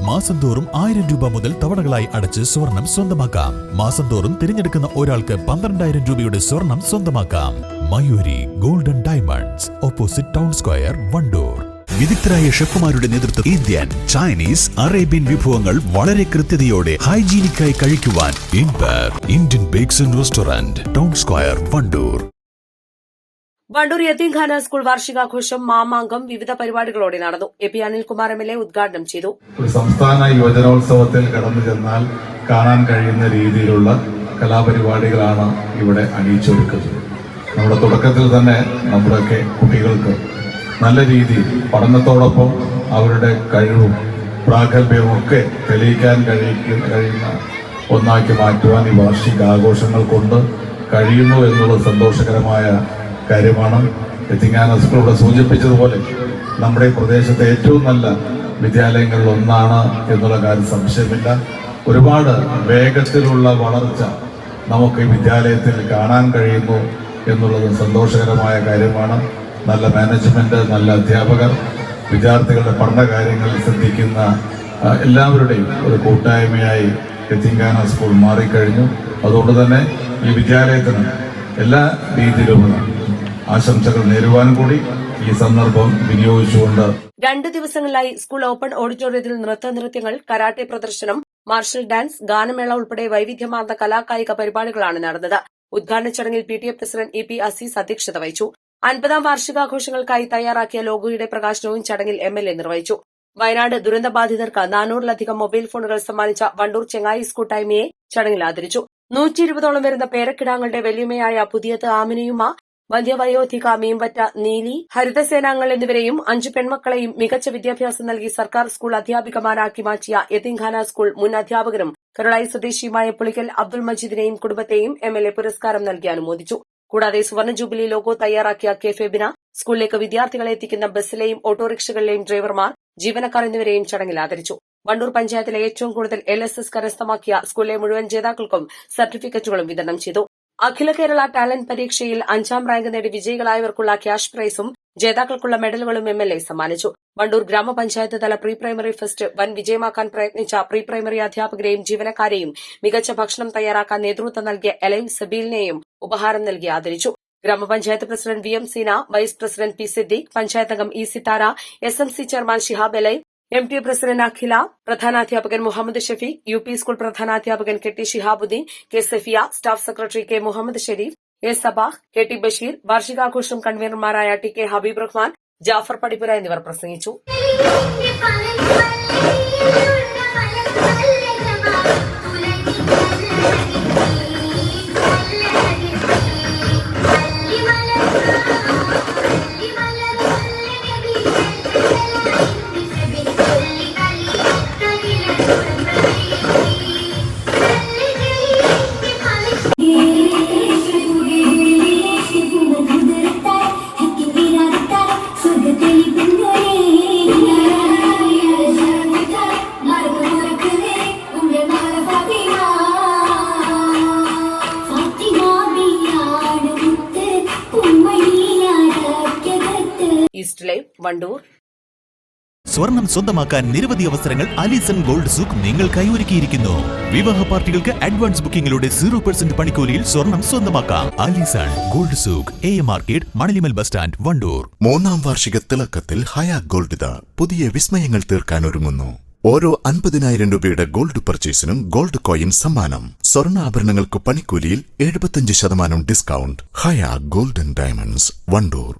മാസം തോറും 1000 രൂപ മുതൽ തവണകളായി അടച്ച് സ്വർണം സ്വന്തമാക്കാം. മാസം തോറും തിരഞ്ഞെടുക്കുന്ന ഒരാൾക്ക് 12,000 രൂപയുടെ സ്വർണം സ്വന്തമാക്കാം. Mayuri golden diamonds, opposite town square, Wandoor. വിദഗ്ധരായ ഷെഫുമാരുടെ നേതൃത്വം ഇന്ത്യൻ, ചൈനീസ്, അറേബ്യൻ വിഭവങ്ങൾ വളരെ കൃത്യതയോടെ ഹൈജീനിക്കായി കഴിക്കുവാൻ Indian bakes and restaurant, town square, Wandoor. Wandoor Yatheemkhana school വാർഷികാഘോഷം മാമാങ്കം വിവിധ പരിപാടികളോടെ നടന്നു. എ പി അനിൽകുമാർ MLA ഉദ്ഘാടനം ചെയ്തു. ഒരു സംസ്ഥാന യുവജനോത്സവത്തിൽ കടന്നു ചെന്നാൽ കാണാൻ കഴിയുന്ന രീതിയിലുള്ള കലാപരിപാടികളാണ് ഇവിടെ അണിയിച്ചൊരുക്കുന്നത്. നമ്മുടെ തുടക്കത്തിൽ തന്നെ നമ്മുടെയൊക്കെ കുട്ടികൾക്ക് നല്ല രീതിയിൽ പഠനത്തോടൊപ്പം അവരുടെ കഴിവും പ്രാഗൽഭ്യവും ഒക്കെ തെളിയിക്കാൻ കഴിയുന്ന ഒന്നാക്കി മാറ്റുവാൻ ഈ വാർഷികാഘോഷങ്ങൾ കൊണ്ട് കഴിയുന്നു എന്നുള്ളത് സന്തോഷകരമായ കാര്യമാണ്. യതീംഖാന സ്കൂൾ ഇവിടെ സൂചിപ്പിച്ചതുപോലെ നമ്മുടെ പ്രദേശത്തെ ഏറ്റവും നല്ല വിദ്യാലയങ്ങളിൽ ഒന്നാണ് എന്നുള്ള കാര്യം സംശയമില്ല. ഒരുപാട് വേഗത്തിലുള്ള വളർച്ച നമുക്ക് ഈ വിദ്യാലയത്തിൽ കാണാൻ കഴിയുന്നു എന്നുള്ളത് സന്തോഷകരമായ കാര്യമാണ്. നല്ല മാനേജ്മെന്റ്, നല്ല അധ്യാപകർ, വിദ്യാർത്ഥികളുടെ പഠന കാര്യങ്ങളിൽ ശ്രദ്ധിക്കുന്ന എല്ലാവരുടെയും ഒരു കൂട്ടായ്മയായി യതീംഖാന സ്കൂൾ മാറിക്കഴിഞ്ഞു. അതുകൊണ്ട് തന്നെ ഈ വിദ്യാലയത്തിന് എല്ലാ രീതിയിലുമുള്ള ആശംസകൾ നേരുവാൻ കൂടി ഈ സന്ദർഭം വിനിയോഗിച്ചുകൊണ്ട് 2 ദിവസങ്ങളിലായി സ്കൂൾ ഓപ്പൺ ഓഡിറ്റോറിയത്തിൽ നൃത്തങ്ങൾ, കരാട്ടെ പ്രദർശനം, മാർഷൽ ഡാൻസ്, ഗാനമേള ഉൾപ്പെടെ വൈവിധ്യമാർന്ന കലാകായിക പരിപാടികളാണ് നടന്നത്. ഉദ്ഘാടന ചടങ്ങിൽ PTA പ്രസിഡന്റ് EP അസീസ് അധ്യക്ഷത വഹിച്ചു. 50ാം വാർഷികാഘോഷങ്ങൾക്കായി തയ്യാറാക്കിയ ലോഗോയുടെ പ്രകാശനവും ചടങ്ങിൽ MLA നിർവഹിച്ചു. വയനാട് ദുരന്തബാധിതർക്ക് 400-ലധികം മൊബൈൽ ഫോണുകൾ സമ്മാനിച്ച വണ്ടൂർ ചെങ്ങായിസ് കൂട്ടായ്മയെ ചടങ്ങിൽ ആദരിച്ചു. 120ഓളം വരുന്ന പേരക്കിടാങ്ങളുടെ വല്യമ്മയായ പുതിയത്ത് ആമിനയുമ, വന്ധ്യവയോധിക മീമ്പറ്റ നീലി, ഹരിതസേനാംഗങ്ങൾ എന്നിവരെയും 5 പെൺമക്കളെയും മികച്ച വിദ്യാഭ്യാസം നൽകി സർക്കാർ സ്കൂൾ അധ്യാപികമാരാക്കി മാറ്റിയ യതീംഖാന സ്കൂൾ മുൻ അധ്യാപകനും കരുളായി സ്വദേശിയുമായ പുളിക്കൽ അബ്ദുൾ മജീദിനെയും കുടുംബത്തെയും MLA പുരസ്കാരം നൽകി അനുമോദിച്ചു. കൂടാതെ സുവർണ ജൂബിലി ലോഗോ തയ്യാറാക്കിയ ഫെബിന, സ്കൂളിലേക്ക് വിദ്യാർത്ഥികളെ എത്തിക്കുന്ന ബസ്സിലെയും ഓട്ടോറിക്ഷകളിലെയും ഡ്രൈവർമാർ, ജീവനക്കാർ എന്നിവരെയും ചടങ്ങിൽ ആദരിച്ചു. വണ്ടൂർ പഞ്ചായത്തിലെ ഏറ്റവും കൂടുതൽ LSS കരസ്ഥമാക്കിയ സ്കൂളിലെ മുഴുവൻ ജേതാക്കൾക്കും സർട്ടിഫിക്കറ്റുകളും വിതരണം ചെയ്തു. അഖില കേരള ടാലന്റ് പരീക്ഷയിൽ 5ാം റാങ്ക് നേടി വിജയികളായവർക്കുള്ള ക്യാഷ് പ്രൈസും ജേതാക്കൾക്കുള്ള മെഡലുകളും MLA സമ്മാനിച്ചു. വണ്ടൂർ ഗ്രാമപഞ്ചായത്ത് തല പ്രീ പ്രൈമറി ഫെസ്റ്റ് വൻ വിജയമാക്കാൻ പ്രയത്നിച്ച പ്രീ പ്രൈമറി അധ്യാപകരെയും ജീവനക്കാരെയും മികച്ച ഭക്ഷണം തയ്യാറാക്കാൻ നേതൃത്വം നൽകിയ എലൈൻ സബീലിനെയും ഉപഹാരം നൽകി ആദരിച്ചു. ഗ്രാമപഞ്ചായത്ത് president VM Seena, vice president P Siddique, പഞ്ചായത്തംഗം E Sithara, SMC chairman Shihab എലൈൻ, MTA പ്രസിഡന്റ് അഖില, പ്രധാനാധ്യാപകൻ മുഹമ്മദ് ഷഫീഖ്, UP സ്കൂൾ പ്രധാനാധ്യാപകൻ KT Shihabuddeen, K Safiya, staff secretary K Muhammad Shareef, A Sabah, KT Basheer, വാർഷികാഘോഷം കൺവീനർമാരായ TK ഹബീബ് റഹ്മാൻ, ജാഫർ പടിപ്പുര എന്നിവർ പ്രസംഗിച്ചു. East Live, Wandoor. സ്വർണം സ്വന്തമാക്കാൻ നിരവധി അവസരങ്ങൾ അലിസൺ ഗോൾഡ് സൂക്ക് നിങ്ങൾക്കായി ഒരുക്കിയിരിക്കുന്നു. വിവാഹ പാർട്ടികൾക്ക് അഡ്വാൻസ് ബുക്കിംഗിലൂടെ 0% പണിക്കൂലിയിൽ സ്വർണം സ്വന്തമാക്കാം. Alison gold souk, AM market, Manalimal bus stand, Wandoor. 3ാം വാർഷിക തിളക്കത്തിൽ ഹയാ ഗോൾഡ് പുതിയ വിസ്മയങ്ങൾ തീർക്കാൻ ഒരുങ്ങുന്നു. ഓരോ 50,000 രൂപയുടെ ഗോൾഡ് പർച്ചേസിനും ഗോൾഡ് കോയിൻ സമ്മാനം. സ്വർണ്ണാഭരണങ്ങൾക്ക് പണിക്കൂലിയിൽ 75% ഡിസ്കൗണ്ട്. ഹയാ ഗോൾഡൻ ഡയമണ്ട്സ്, വണ്ടൂർ.